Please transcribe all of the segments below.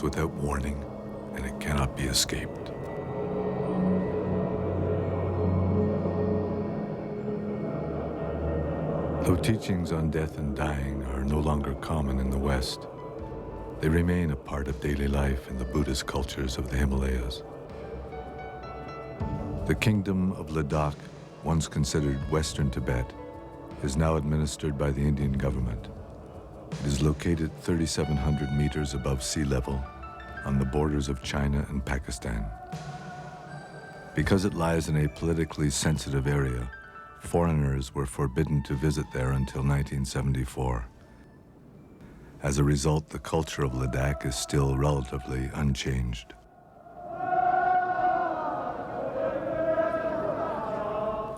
comes without warning, and it cannot be escaped. Though teachings on death and dying are no longer common in the West, they remain a part of daily life in the Buddhist cultures of the Himalayas. The kingdom of Ladakh, once considered Western Tibet, is now administered by the Indian government. It is located 3,700 meters above sea level on the borders of China and Pakistan. Because it lies in a politically sensitive area, foreigners were forbidden to visit there until 1974. As a result, the culture of Ladakh is still relatively unchanged.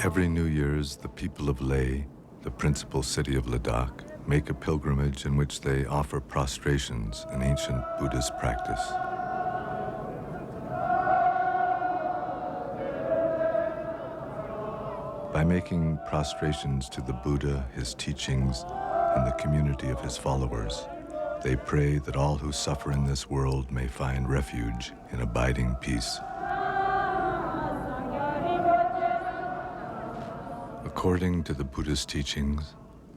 Every New Year's, the people of Leh, the principal city of Ladakh, make a pilgrimage in which they offer prostrations, an ancient Buddhist practice. By making prostrations to the Buddha, his teachings, and the community of his followers, they pray that all who suffer in this world may find refuge in abiding peace. According to the Buddhist teachings,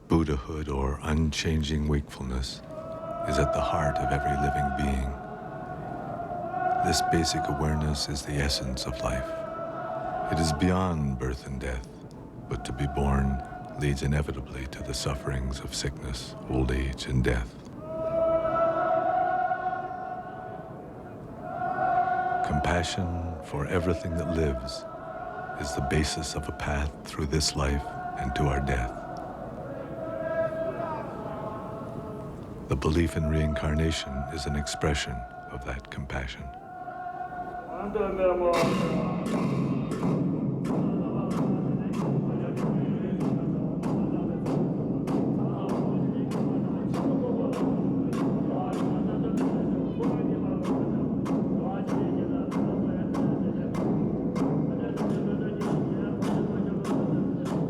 Buddhahood, or unchanging wakefulness, is at the heart of every living being. This basic awareness is the essence of life. It is beyond birth and death, but to be born leads inevitably to the sufferings of sickness, old age, and death. Compassion for everything that lives is the basis of a path through this life and to our death. The belief in reincarnation is an expression of that compassion.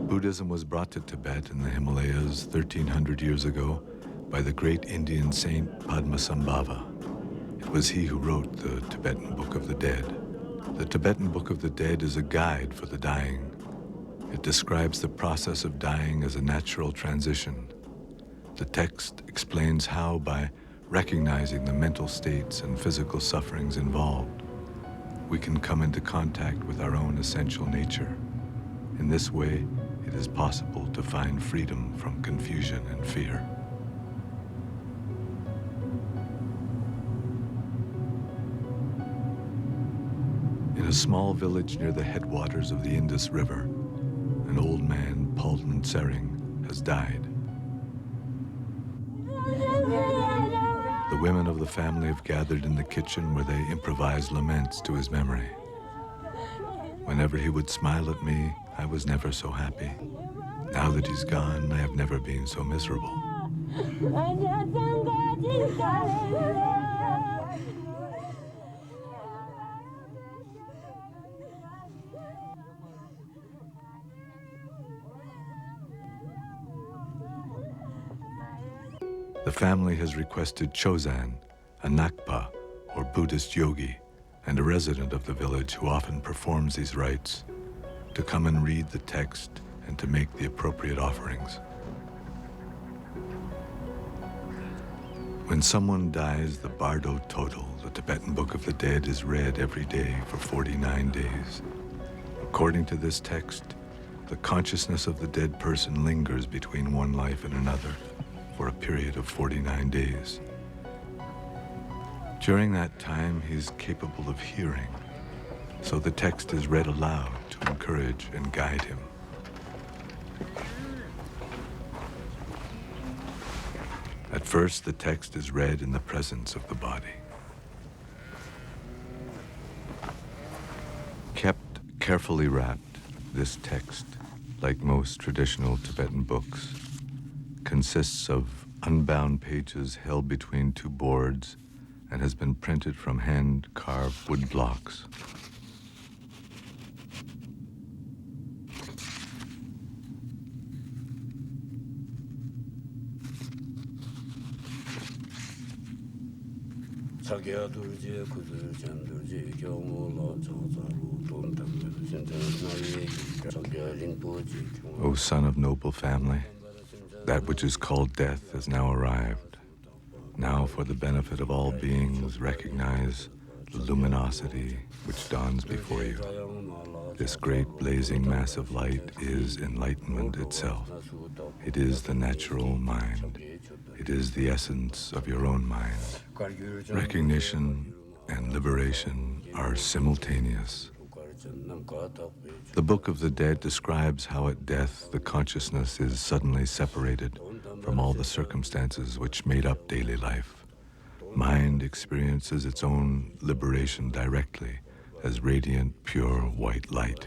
Buddhism was brought to Tibet in the Himalayas 1,300 years ago by the great Indian saint Padmasambhava. It was he who wrote the Tibetan Book of the Dead. The Tibetan Book of the Dead is a guide for the dying. It describes the process of dying as a natural transition. The text explains how, by recognizing the mental states and physical sufferings involved, we can come into contact with our own essential nature. In this way, it is possible to find freedom from confusion and fear. In a small village near the headwaters of the Indus River, an old man, Paltan Sering, has died. The women of the family have gathered in the kitchen where they improvise laments to his memory. Whenever he would smile at me, I was never so happy. Now that he's gone, I have never been so miserable. The family has requested Chozan, a Nakpa, or Buddhist yogi, and a resident of the village who often performs these rites, to come and read the text and to make the appropriate offerings. When someone dies, the Bardo Total, the Tibetan Book of the Dead, is read every day for 49 days. According to this text, the consciousness of the dead person lingers between one life and another for a period of 49 days. During that time, he is capable of hearing, so the text is read aloud to encourage and guide him. At first, the text is read in the presence of the body. Kept carefully wrapped, this text, like most traditional Tibetan books, consists of unbound pages held between two boards and has been printed from hand-carved wood blocks. O son of noble family, that which is called death has now arrived. Now, for the benefit of all beings, recognize the luminosity which dawns before you. This great blazing mass of light is enlightenment itself. It is the natural mind. It is the essence of your own mind. Recognition and liberation are simultaneous. The Book of the Dead describes how at death the consciousness is suddenly separated from all the circumstances which made up daily life. Mind experiences its own liberation directly as radiant, pure white light.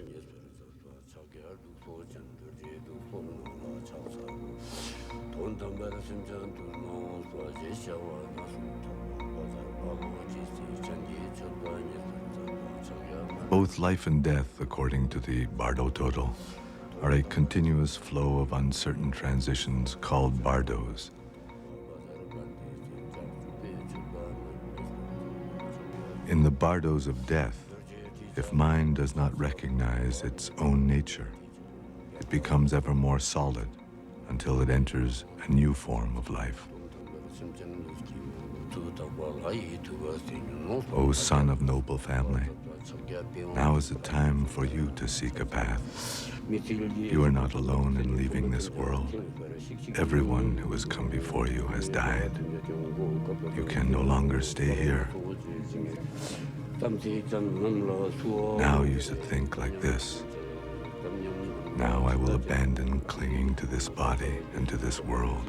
Both life and death, according to the Bardo Total, are a continuous flow of uncertain transitions called bardos. In the bardos of death, if mind does not recognize its own nature, it becomes ever more solid until it enters a new form of life. O son of noble family, now is the time for you to seek a path. You are not alone in leaving this world. Everyone who has come before you has died. You can no longer stay here. Now you should think like this. Now I will abandon clinging to this body and to this world.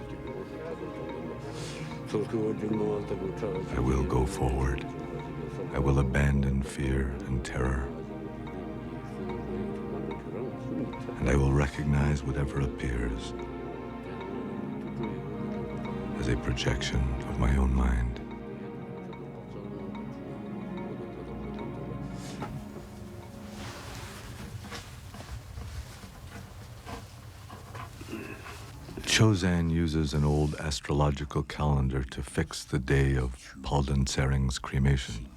I will go forward. I will abandon fear and terror. And I will recognize whatever appears as a projection of my own mind. Zo'n uses an old astrological calendar to fix the day of Palden Sering's cremation,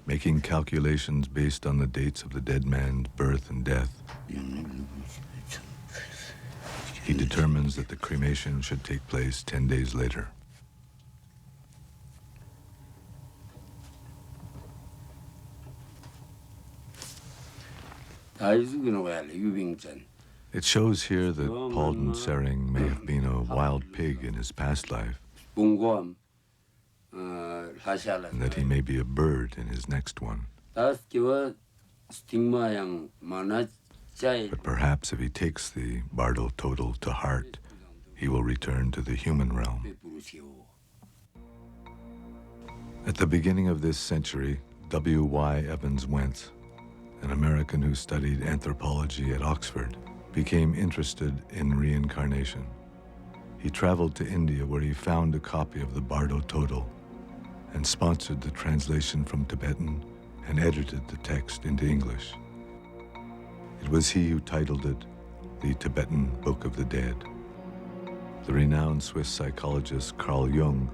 making calculations based on the dates of the dead man's birth and death. He determines that the cremation should take place 10 days later. It shows here that Palden Sering may have been a wild pig in his past life, and that he may be a bird in his next one. But perhaps if he takes the Bardo Total to heart, he will return to the human realm. At the beginning of this century, W.Y. Evans Wentz, an American who studied anthropology at Oxford, became interested in reincarnation. He traveled to India where he found a copy of the Bardo Total and sponsored the translation from Tibetan and edited the text into English. It was he who titled it The Tibetan Book of the Dead. The renowned Swiss psychologist Carl Jung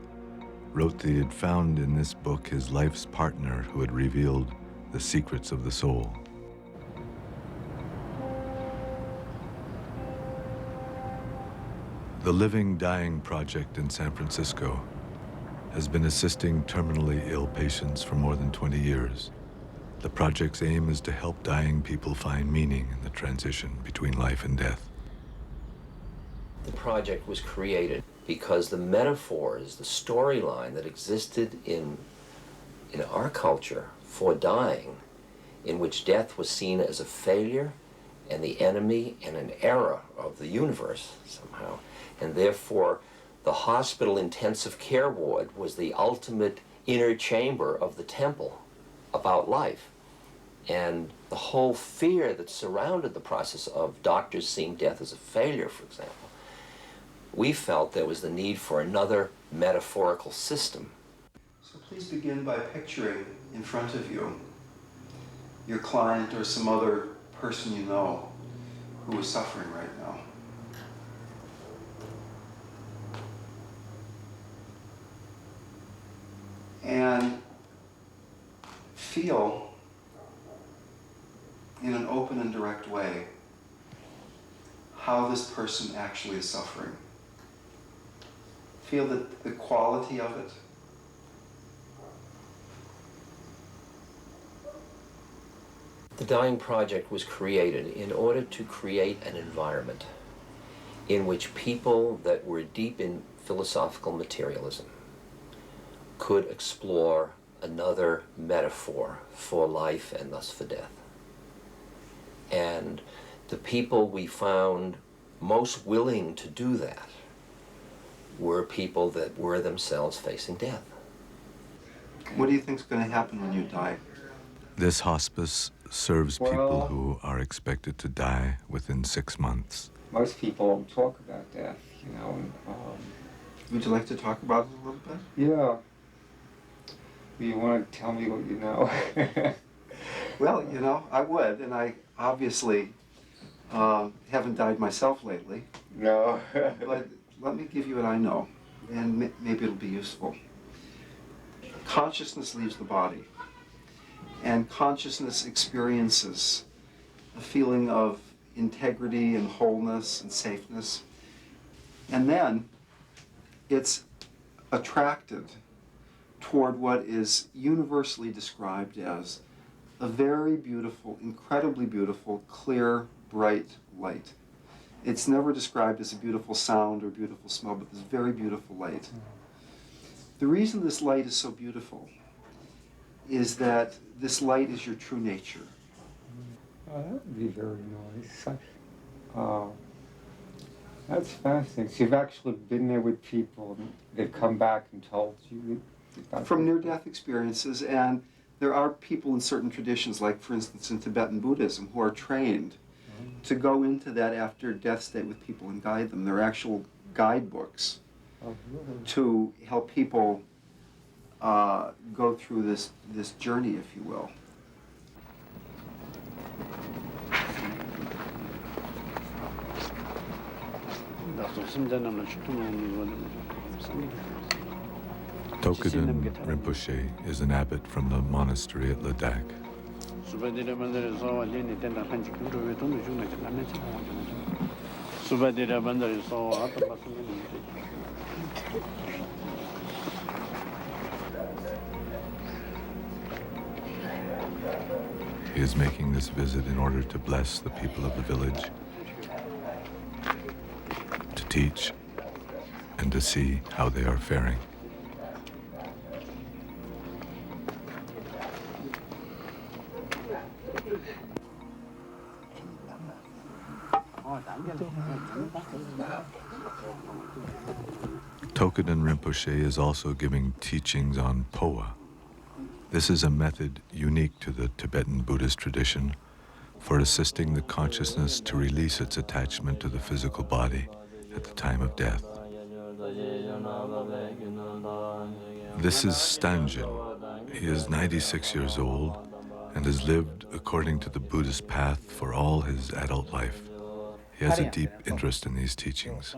wrote that he had found in this book his life's partner who had revealed the secrets of the soul. The Living Dying Project in San Francisco has been assisting terminally ill patients for more than 20 years. The project's aim is to help dying people find meaning in the transition between life and death. The project was created because the metaphors, the storyline that existed in our culture for dying, in which death was seen as a failure and the enemy and an error of the universe somehow, and therefore the hospital intensive care ward was the ultimate inner chamber of the temple about life. And the whole fear that surrounded the process of doctors seeing death as a failure, for example, we felt there was the need for another metaphorical system. So please begin by picturing in front of you your client or some other person you know who is suffering right now. and feel in an open and direct way how this person actually is suffering. Feel the quality of it. The Dying Project was created in order to create an environment in which people that were deep in philosophical materialism could explore another metaphor for life and thus for death. And the people we found most willing to do that were people that were themselves facing death. What do you think is going to happen when you die? This hospice serves people who are expected to die within 6 months. Most people talk about death, you know. Would you like to talk about it a little bit? Yeah. You want to tell me what you know? Well, you know, I would, and I obviously haven't died myself lately. No. But let me give you what I know, and maybe it'll be useful. Consciousness leaves the body, and consciousness experiences a feeling of integrity and wholeness and safeness. And then it's attracted toward what is universally described as a very beautiful, incredibly beautiful, clear, bright light. It's never described as a beautiful sound or beautiful smell, but this very beautiful light. The reason this light is so beautiful is that this light is your true nature. That would be very nice. That's fascinating. So you've actually been there with people, and they've come back and told you? From near-death experiences, and there are people in certain traditions, like for instance in Tibetan Buddhism, who are trained to go into that after-death state with people and guide them. There are actual guidebooks to help people go through this journey, if you will. Tokeden Rinpoche is an abbot from the monastery at Ladakh. He is making this visit in order to bless the people of the village, to teach, and to see how they are faring. Tokeden Rinpoche is also giving teachings on Poa. This is a method unique to the Tibetan Buddhist tradition for assisting the consciousness to release its attachment to the physical body at the time of death. This is Stanjin. He is 96 years old and has lived according to the Buddhist path for all his adult life. He has a deep interest in these teachings.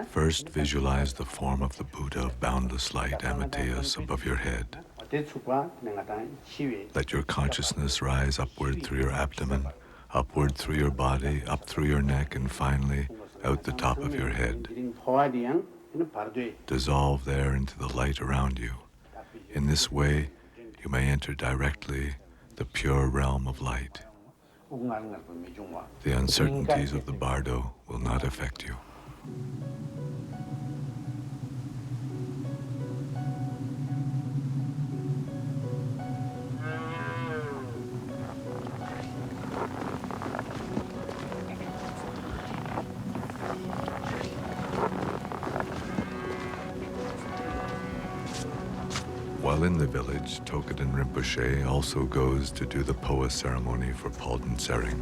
First, visualize the form of the Buddha of boundless light, Amateus, above your head. Let your consciousness rise upward through your abdomen, upward through your body, up through your neck, and finally out the top of your head. Dissolve there into the light around you. In this way, you may enter directly the pure realm of light. The uncertainties of the bardo will not affect you. While in the village, Tokeden Rinpoche also goes to do the Poa ceremony for Palden Sering.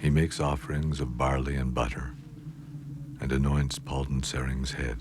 He makes offerings of barley and butter, and anoints Palden Sering's head.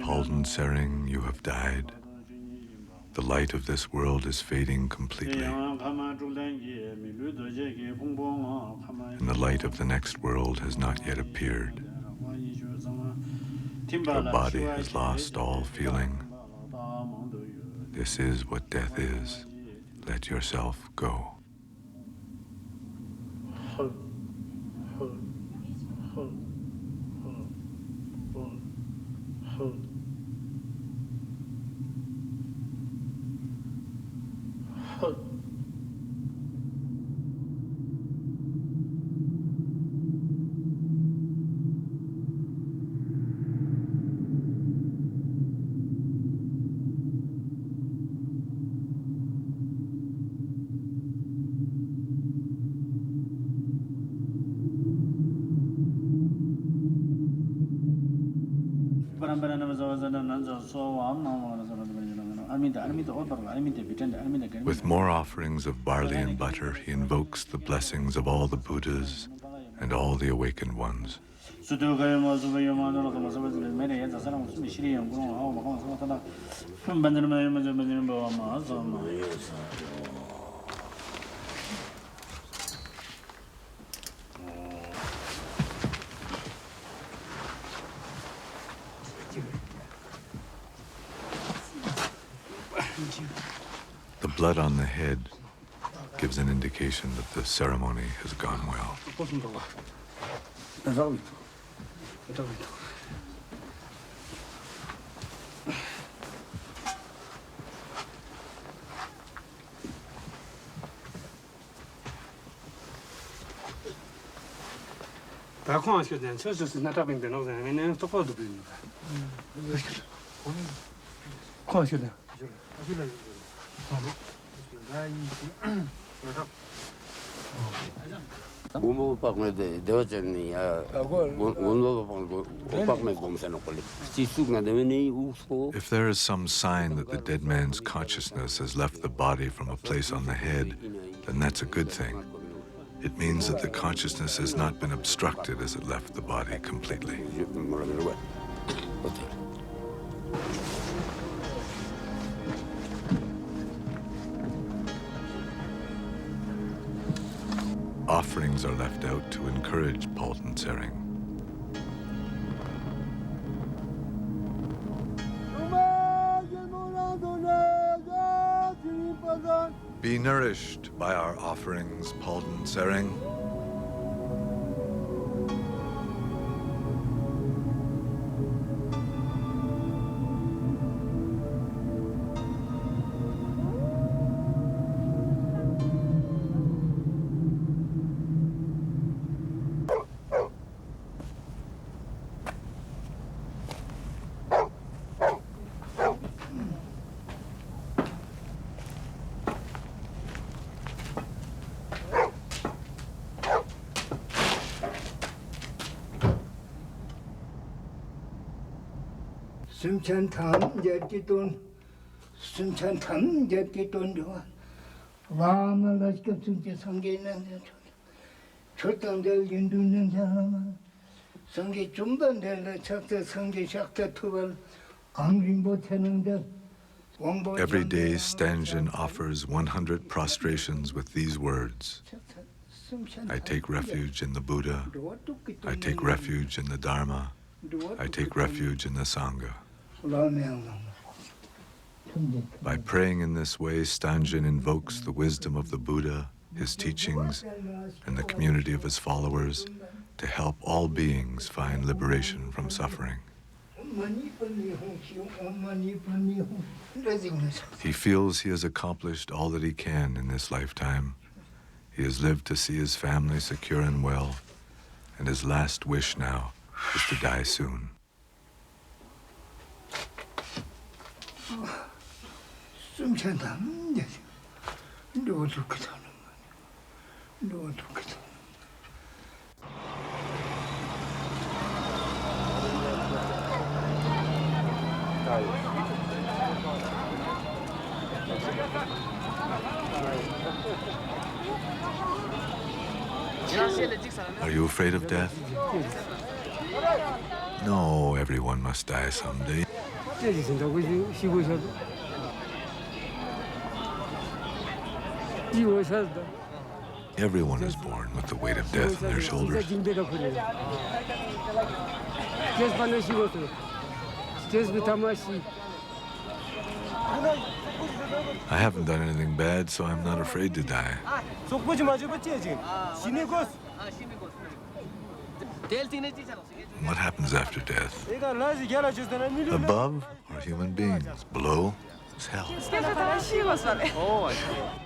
Palden Sering, you have died. The light of this world is fading completely, and the light of the next world has not yet appeared. Your body has lost all feeling. This is what death is. Let yourself go. With more offerings of barley and butter, he invokes the blessings of all the Buddhas and all the awakened ones. The blood on the head gives an indication that the ceremony has gone well. If there is some sign that the dead man's consciousness has left the body from a place on the head, then that's a good thing. It means that the consciousness has not been obstructed as it left the body completely. Offerings are left out to encourage Palden Sering. Be nourished by our offerings, Palden Sering. Sumchantam Jetitun Sumchantam Jetitun Rama Lashka Sunja Sanganan Chotandel Yindunan Salama Sangi Chumbandel Chakta Sangi Shakta Tuval Angrimbo Tenandel. Every day, Stangen offers 100 prostrations with these words: I take refuge in the Buddha, I take refuge in the Dharma, I take refuge in the Sangha. By praying in this way, Stangen invokes the wisdom of the Buddha, his teachings, and the community of his followers to help all beings find liberation from suffering. He feels he has accomplished all that he can in this lifetime. He has lived to see his family secure and well, and his last wish now is to die soon. Are you afraid of death? No, everyone must die someday. Everyone is born with the weight of death on their shoulders. I haven't done anything bad, so I'm not afraid to die. What happens after death? Above are human beings. Below is hell.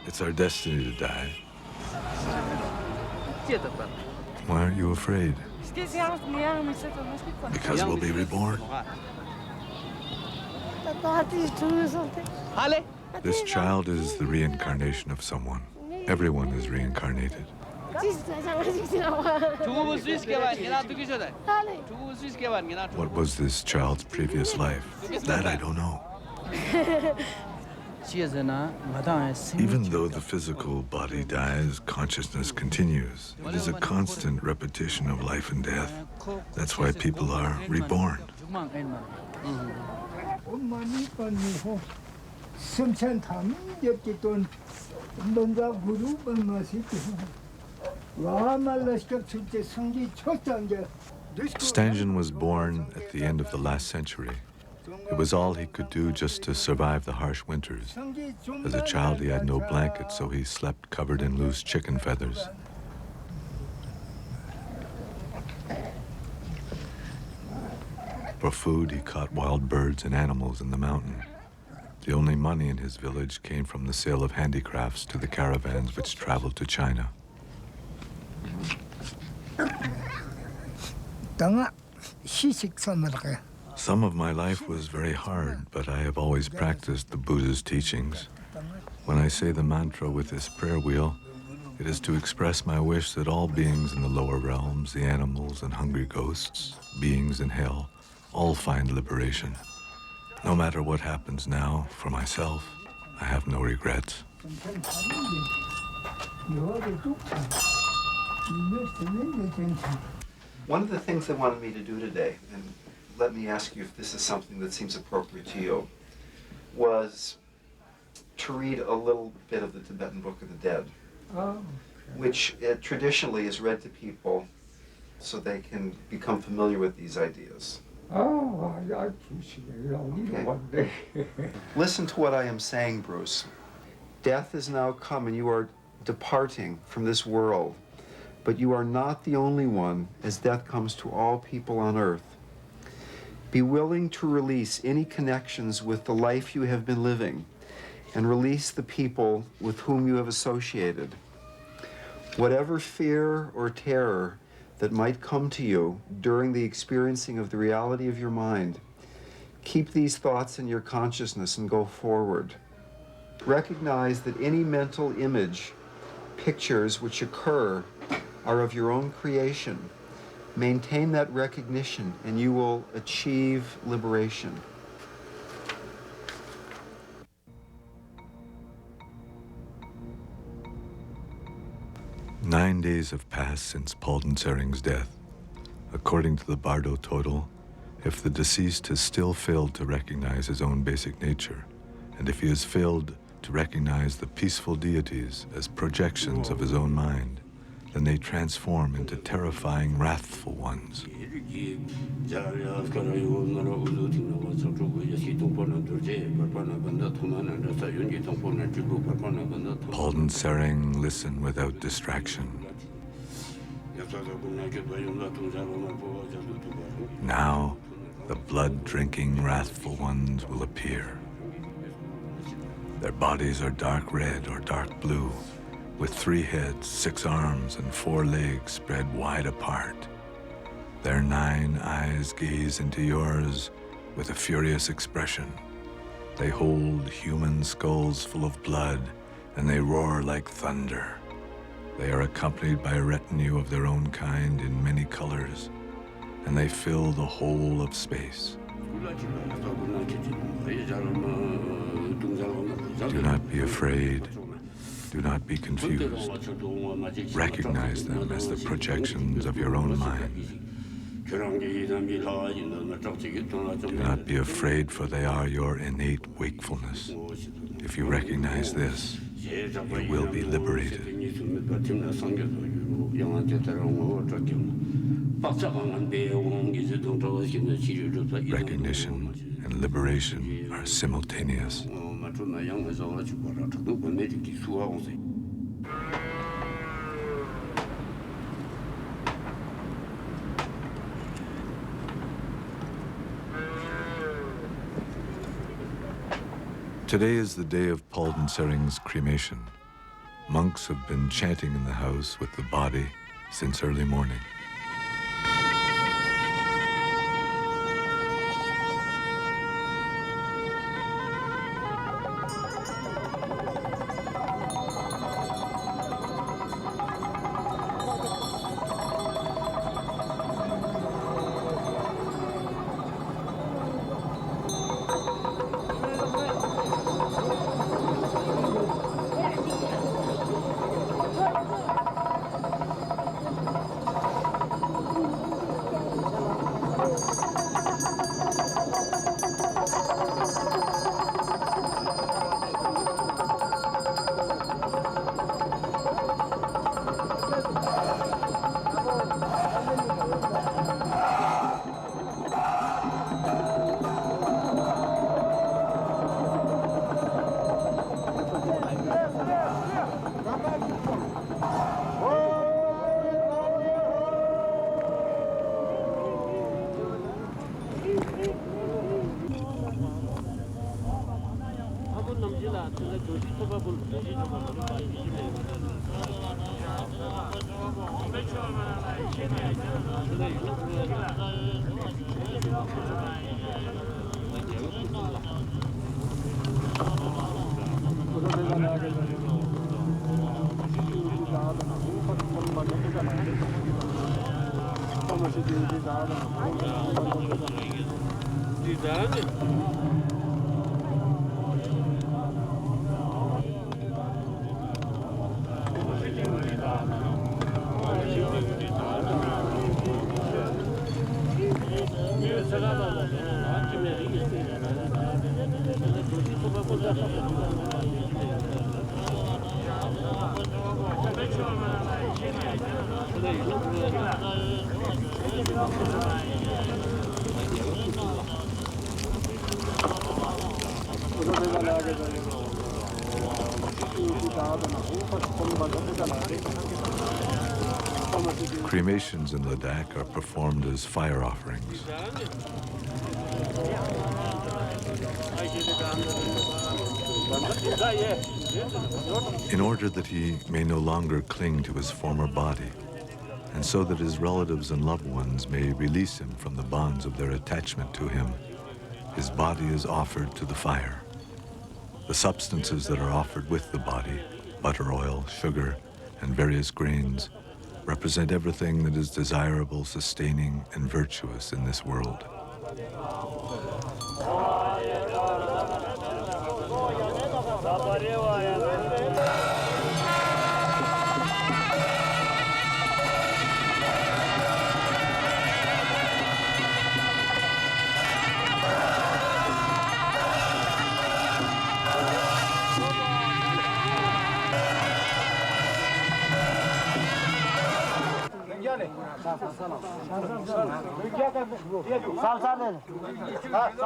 It's our destiny to die. Why aren't you afraid? Because we'll be reborn. This child is the reincarnation of someone. Everyone is reincarnated. What was this child's previous life? That I don't know. Even though the physical body dies, consciousness continues. It is a constant repetition of life and death. That's why people are reborn. Stangen was born at the end of the last century. It was all he could do just to survive the harsh winters. As a child, he had no blanket, so he slept covered in loose chicken feathers. For food, he caught wild birds and animals in the mountain. The only money in his village came from the sale of handicrafts to the caravans which traveled to China. Some of my life was very hard, but I have always practiced the Buddha's teachings. When I say the mantra with this prayer wheel, it is to express my wish that all beings in the lower realms, the animals and hungry ghosts, beings in hell, all find liberation. No matter what happens now, for myself, I have no regrets. One of the things they wanted me to do today, and let me ask you if this is something that seems appropriate to you, was to read a little bit of the Tibetan Book of the Dead, which traditionally is read to people so they can become familiar with these ideas. Oh, I appreciate it. I'll read it one day. Listen to what I am saying, Bruce. Death is now come and you are departing from this world, but you are not the only one, as death comes to all people on earth. Be willing to release any connections with the life you have been living and release the people with whom you have associated. Whatever fear or terror that might come to you during the experiencing of the reality of your mind, keep these thoughts in your consciousness and go forward. Recognize that any mental image, pictures which occur are of your own creation. Maintain that recognition and you will achieve liberation. "9 days have passed since Padmasambhava's death. According to the Bardo total, if the deceased has still failed to recognize his own basic nature, and if he has failed to recognize the peaceful deities as projections of his own mind, then they transform into terrifying, wrathful ones. Padmasambhava listen without distraction. Now, the blood-drinking, wrathful ones will appear. Their bodies are dark red or dark blue, with 3 heads, 6 arms, and 4 legs spread wide apart. Their 9 eyes gaze into yours with a furious expression. They hold human skulls full of blood, and they roar like thunder. They are accompanied by a retinue of their own kind in many colors, and they fill the whole of space. Do not be afraid. Do not be confused. Recognize them as the projections of your own mind. Do not be afraid, for they are your innate wakefulness. If you recognize this, you will be liberated. Recognition and liberation are simultaneous. Today is the day of Padmasambhava's cremation. Monks have been chanting in the house with the body since early morning. Cremations in Ladakh are performed as fire offerings. In order that he may no longer cling to his former body, and so that his relatives and loved ones may release him from the bonds of their attachment to him, his body is offered to the fire. The substances that are offered with the body, butter, oil, sugar, and various grains, represent everything that is desirable, sustaining, and virtuous in this world.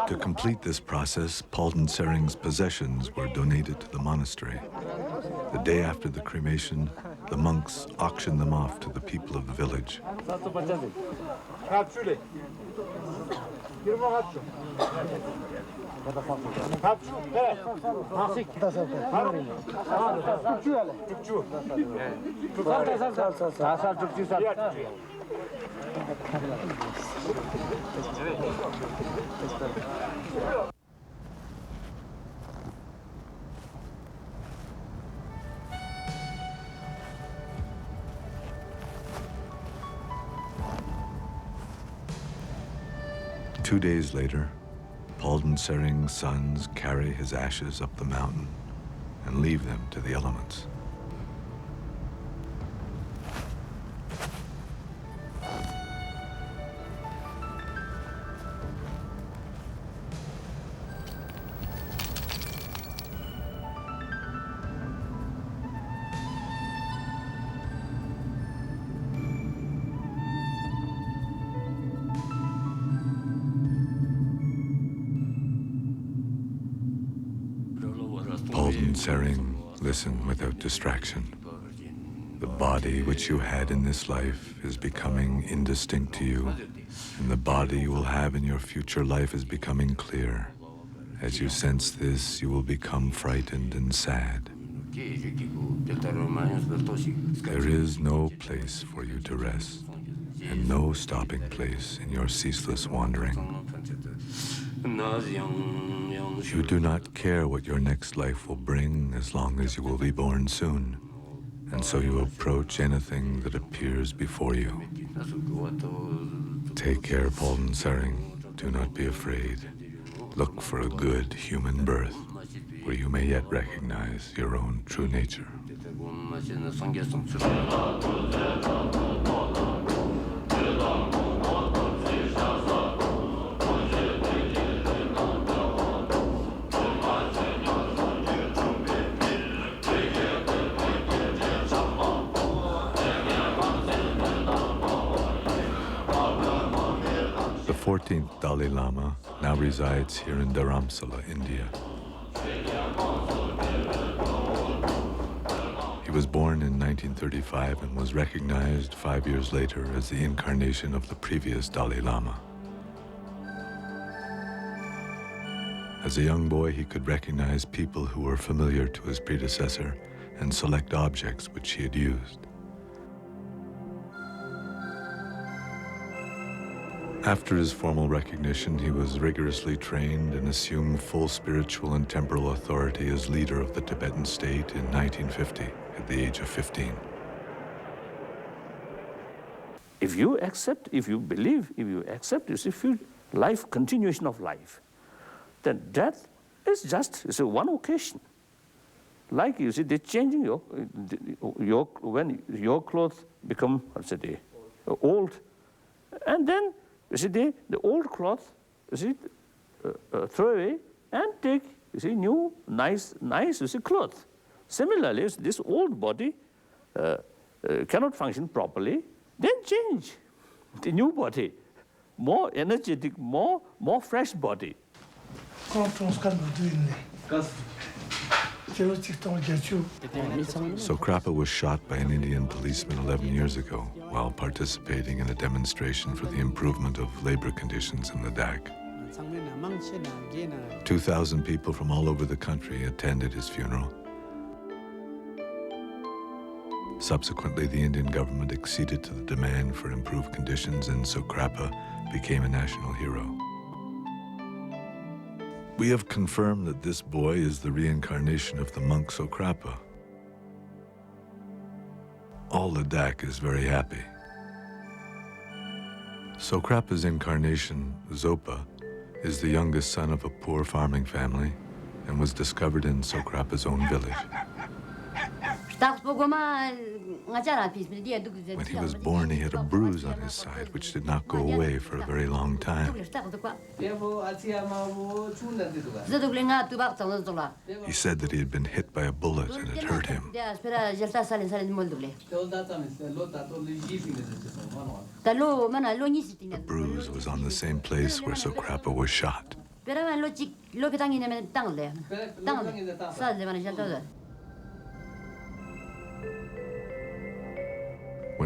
To complete this process, Padmasambhava's possessions were donated to the monastery. The day after the cremation, the monks auctioned them off to the people of the village. Two days later, Palden Sering's sons carry his ashes up the mountain and leave them to the elements. Palden Sering, listen without distraction. The body which you had in this life is becoming indistinct to you, and the body you will have in your future life is becoming clear. As you sense this, you will become frightened and sad. There is no place for you to rest, and no stopping place in your ceaseless wandering. You do not care what your next life will bring as long as you will be born soon, and so you approach anything that appears before you. Take care, Palden Sering. Do not be afraid. Look for a good human birth, where you may yet recognize your own true nature. The 14th Dalai Lama now resides here in Dharamsala, India. He was born in 1935 and was recognized 5 years later as the incarnation of the previous Dalai Lama. As a young boy, he could recognize people who were familiar to his predecessor and select objects which he had used. After his formal recognition, he was rigorously trained and assumed full spiritual and temporal authority as leader of the Tibetan state in 1950 at the age of 15. If you accept, if you believe, if you accept, you see, life, continuation of life, then death is just one occasion. Like you see, they're changing when your clothes become, old, and then you see, the old cloth, you see, throw away and take, you see, new, nice, you see, cloth. Similarly, this old body cannot function properly, then change the new body, more energetic, more fresh body. Sokrapa was shot by an Indian policeman 11 years ago while participating in a demonstration for the improvement of labor conditions in Ladakh. 2,000 people from all over the country attended his funeral. Subsequently, the Indian government acceded to the demand for improved conditions, and Sokrapa became a national hero. We have confirmed that this boy is the reincarnation of the monk Sokrapa. All Ladakh is very happy. Sokrapa's incarnation, Zopa, is the youngest son of a poor farming family and was discovered in Sokrapa's own village. When he was born, he had a bruise on his side, which did not go away for a very long time. He said that he had been hit by a bullet and it hurt him. The bruise was on the same place where Sokrapa was shot.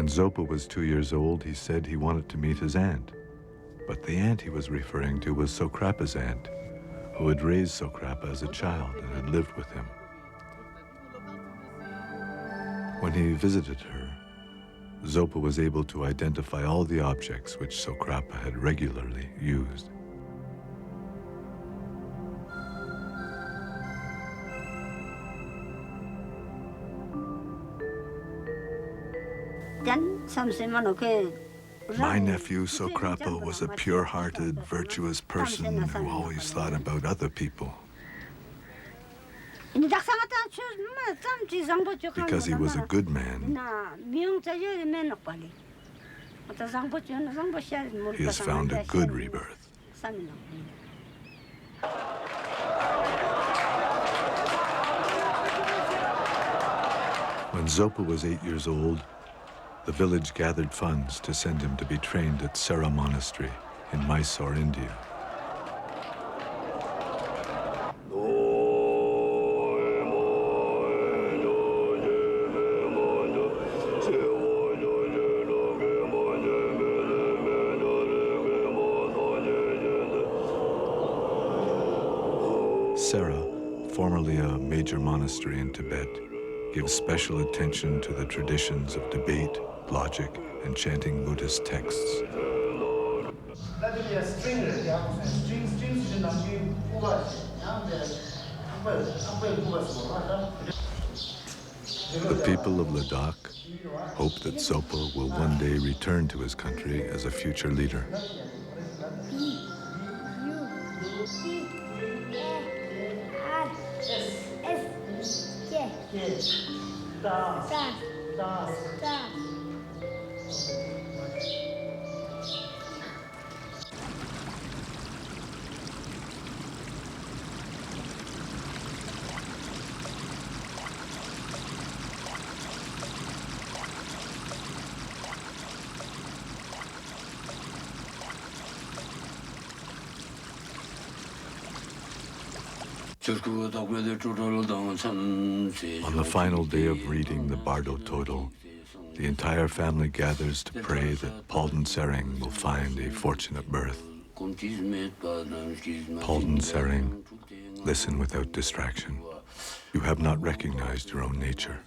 Zopa was 2 years old, he said he wanted to meet his aunt. But the aunt he was referring to was Sokrapa's aunt, who had raised Sokrapa as a child and had lived with him. When he visited her, Zopa was able to identify all the objects which Sokrapa had regularly used. My nephew Sokrapa was a pure-hearted, virtuous person who always thought about other people. Because he was a good man, he has found a good rebirth. When Zopa was 8 years old, the village gathered funds to send him to be trained at Sera Monastery in Mysore, India. Sera, formerly a major monastery in Tibet, gives special attention to the traditions of debate, logic, and chanting Buddhist texts. The people of Ladakh hope that Zopa will one day return to his country as a future leader. On the final day of reading the Bardo Total, the entire family gathers to pray that Palden Sering will find a fortunate birth. Palden Sering, listen without distraction. You have not recognized your own nature,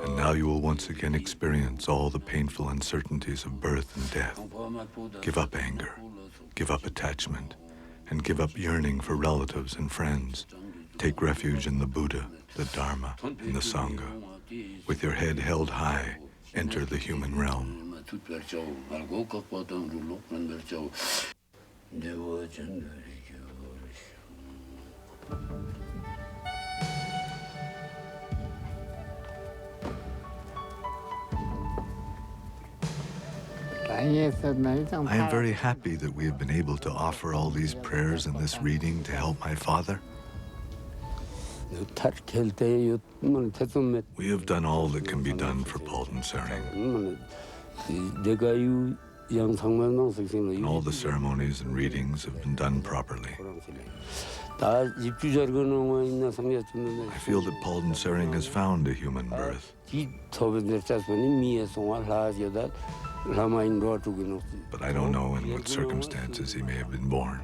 and now you will once again experience all the painful uncertainties of birth and death. Give up anger, give up attachment, and give up yearning for relatives and friends. Take refuge in the Buddha, the Dharma, and the Sangha. With your head held high, enter the human realm. I am very happy that we have been able to offer all these prayers and this reading to help my father. We have done all that can be done for Palden Sering. And all the ceremonies and readings have been done properly. I feel that Palden Sering has found a human birth. But I don't know in what circumstances he may have been born.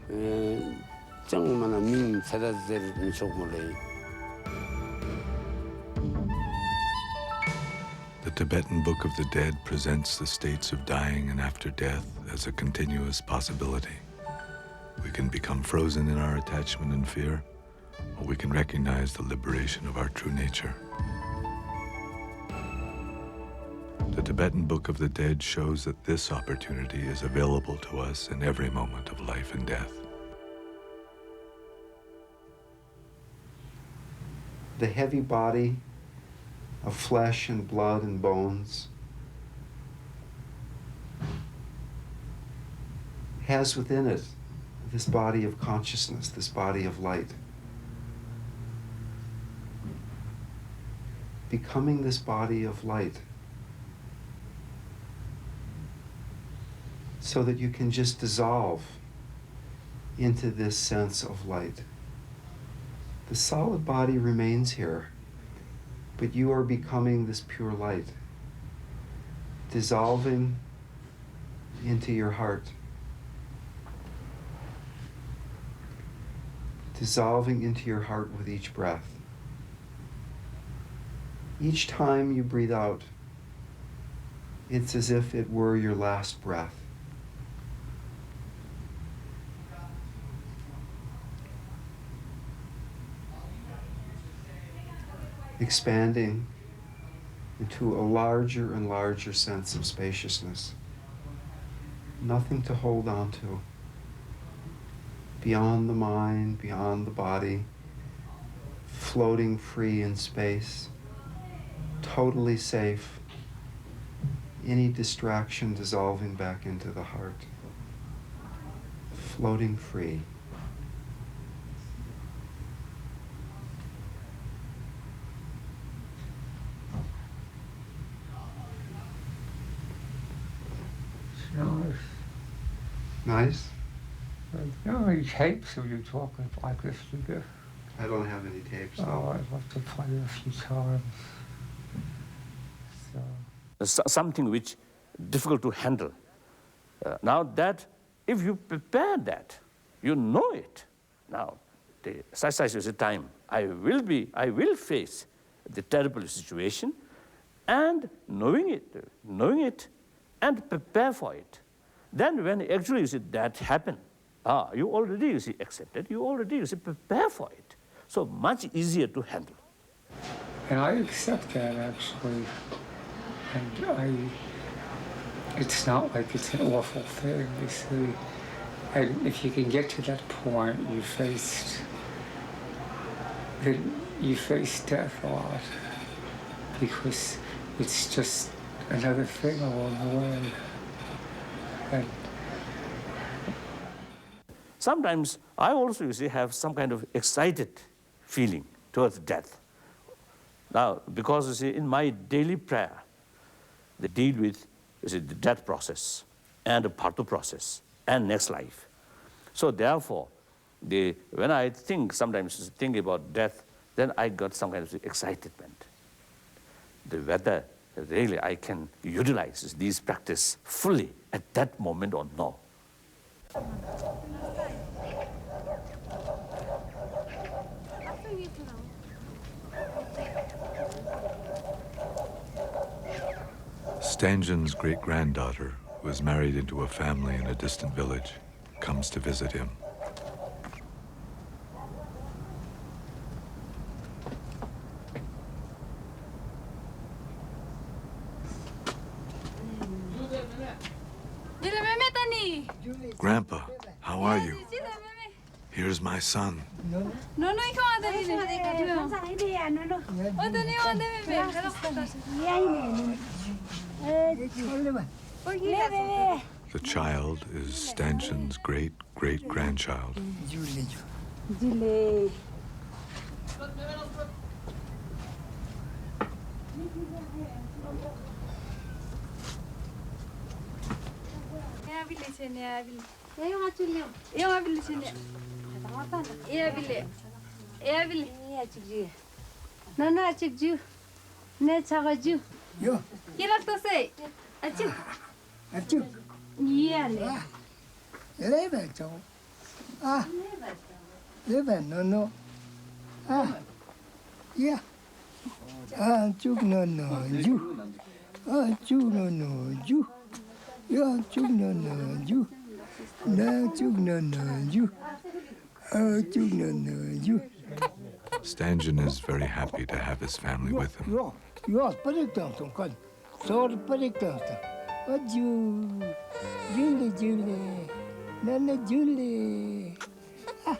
The Tibetan Book of the Dead presents the states of dying and after death as a continuous possibility. We can become frozen in our attachment and fear, or we can recognize the liberation of our true nature. The Tibetan Book of the Dead shows that this opportunity is available to us in every moment of life and death. The heavy body of flesh and blood and bones has within it this body of consciousness, this body of light. Becoming this body of light so that you can just dissolve into this sense of light. The solid body remains here, but you are becoming this pure light. dissolving into your heart. Dissolving into your heart with each breath. Each time you breathe out, it's as if it were your last breath. Expanding into a larger and larger sense of spaciousness. Nothing to hold on to. Beyond the mind, beyond the body, floating free in space, totally safe. Any distraction dissolving back into the heart. Floating free. Nice? You know any tapes of you talking like this, you do? I don't have any tapes, Oh, though. I'd love to play it a few times. So. Something which difficult to handle. Now that, if you prepare that, you know it. Now, the exercise is a time. I will face the terrible situation, and knowing it, and prepare for it. Then when actually you see that happen, you already accepted, you already prepare for it. So much easier to handle. And I accept that, actually. And it's not like it's an awful thing, you see. And if you can get to that point, you face death a lot. Because it's just another thing along the way. And sometimes I also, have some kind of excited feeling towards death. Now, because, in my daily prayer, they deal with, the death process and the parto process and next life. So therefore, when I sometimes think about death, then I got some kind of excitement. Whether really I can utilize these practice fully at that moment or no. Stangen's great-granddaughter, who is married into a family in a distant village, comes to visit him. Grandpa, how are you? Here's my son. The child is Stangen's great-great-grandchild. Stangen is very happy to have his family with him.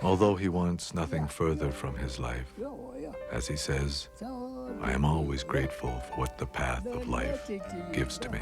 Although he wants nothing further from his life, as he says, I am always grateful for what the path of life gives to me.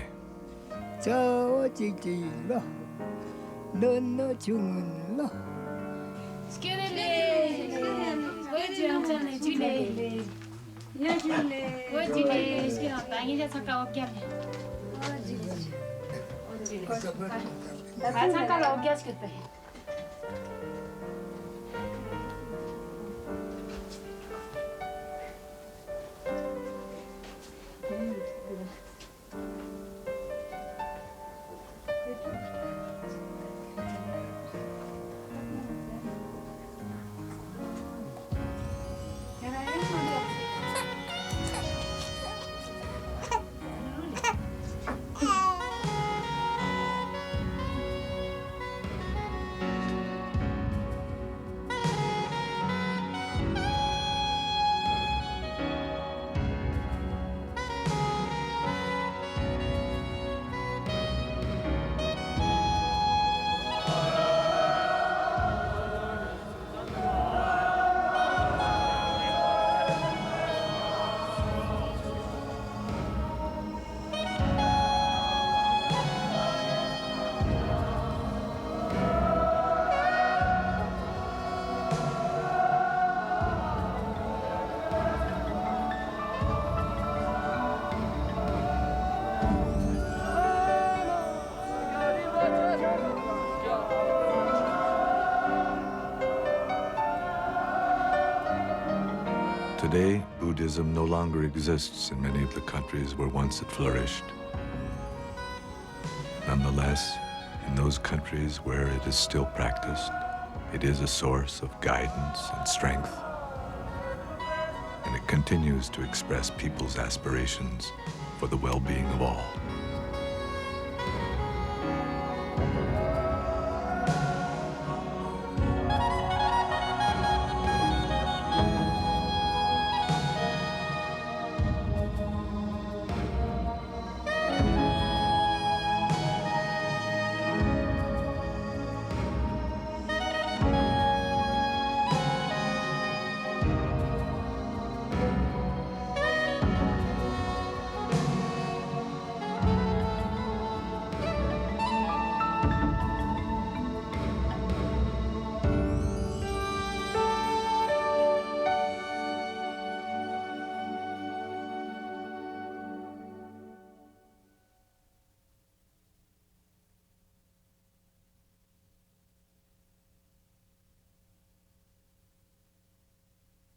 Today, Buddhism no longer exists in many of the countries where once it flourished. Nonetheless, in those countries where it is still practiced, it is a source of guidance and strength, and it continues to express people's aspirations for the well-being of all.